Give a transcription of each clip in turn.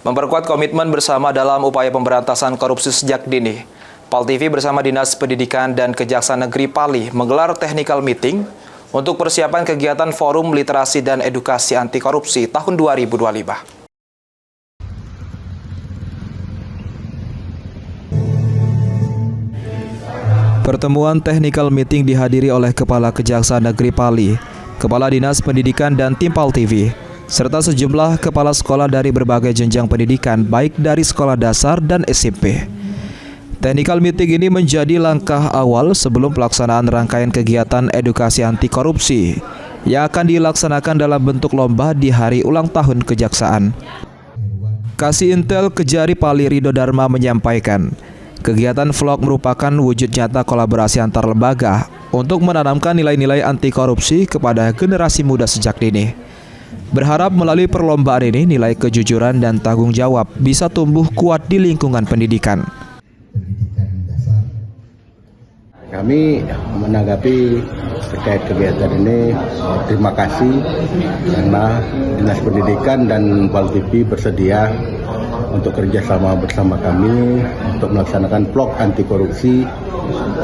Memperkuat komitmen bersama dalam upaya pemberantasan korupsi sejak dini, PAL TV bersama Dinas Pendidikan dan Kejaksaan Negeri Pali menggelar technical meeting untuk persiapan kegiatan Forum Literasi dan Edukasi Anti Korupsi tahun 2025. Pertemuan technical meeting dihadiri oleh Kepala Kejaksaan Negeri Pali, Kepala Dinas Pendidikan dan tim PAL TV, serta sejumlah kepala sekolah dari berbagai jenjang pendidikan baik dari sekolah dasar dan SMP. Technical meeting ini menjadi langkah awal sebelum pelaksanaan rangkaian kegiatan edukasi anti korupsi yang akan dilaksanakan dalam bentuk lomba di hari ulang tahun Kejaksaan. Kasih Intel Kejari Pali Rido Dharma menyampaikan, kegiatan vlog merupakan wujud nyata kolaborasi antar lembaga untuk menanamkan nilai-nilai anti korupsi kepada generasi muda sejak dini. Berharap melalui perlombaan ini nilai kejujuran dan tanggung jawab bisa tumbuh kuat di lingkungan pendidikan. Kami menanggapi terkait kegiatan ini, terima kasih karena Dinas Pendidikan dan PAL TV bersedia untuk kerjasama bersama kami untuk melaksanakan vlog anti korupsi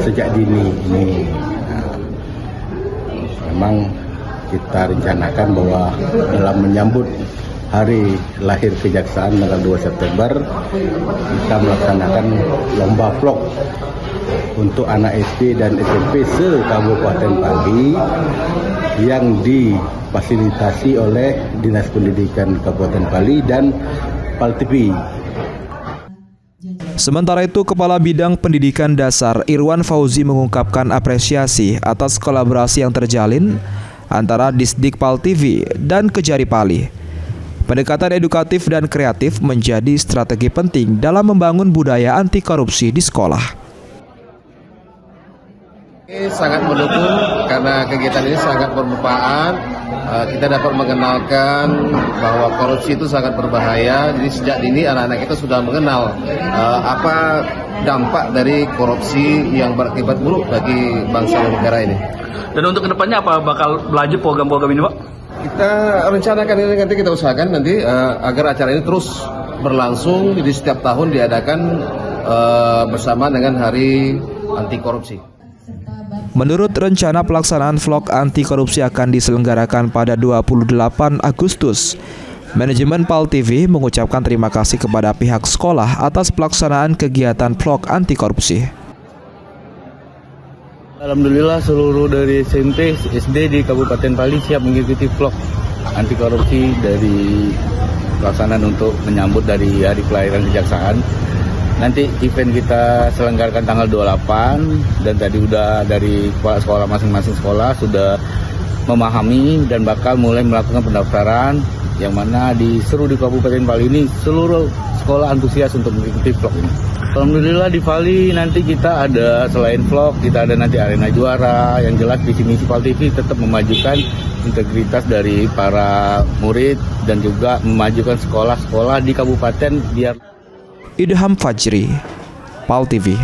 sejak dini ini. Memang kita rencanakan bahwa dalam menyambut hari lahir Kejaksaan tanggal 2 September kita melaksanakan lomba vlog untuk anak SD dan SMP se-Kabupaten Pali yang difasilitasi oleh Dinas Pendidikan Kabupaten Pali dan PAL TV. Sementara itu, Kepala Bidang Pendidikan Dasar Irwan Fauzi mengungkapkan apresiasi atas kolaborasi yang terjalin antara Disdik PAL TV dan Kejari Pali. Pendekatan edukatif dan kreatif menjadi strategi penting dalam membangun budaya anti korupsi di sekolah. Sangat mendukung karena kegiatan ini sangat bermanfaat. Kita dapat mengenalkan bahwa korupsi itu sangat berbahaya. Jadi sejak dini anak-anak kita sudah mengenal apa dampak dari korupsi yang berakibat buruk bagi bangsa dan negara ini. Dan untuk kedepannya apa bakal belajar program-program ini, Pak? Kita rencanakan ini, nanti kita usahakan nanti agar acara ini terus berlangsung. Jadi setiap tahun diadakan bersama dengan Hari Anti Korupsi. Menurut rencana, pelaksanaan vlog anti korupsi akan diselenggarakan pada 28 Agustus. Manajemen PAL TV mengucapkan terima kasih kepada pihak sekolah atas pelaksanaan kegiatan vlog anti korupsi. Alhamdulillah seluruh dari SMP, SD di Kabupaten Pali siap mengikuti vlog anti korupsi dari pelaksanaan untuk menyambut dari Hari Kelahiran Kejaksaan. Nanti event kita selenggarakan tanggal 28 dan tadi udah dari kepala sekolah masing-masing sekolah sudah memahami dan bakal mulai melakukan pendaftaran yang mana di seluruh Kabupaten Pali ini seluruh sekolah antusias untuk mengikuti vlog ini. Alhamdulillah di Pali nanti kita ada selain vlog, kita ada nanti arena juara. Yang jelas visi misi PAL TV tetap memajukan integritas dari para murid dan juga memajukan sekolah-sekolah di kabupaten biar. Idham Fajri, PAL TV.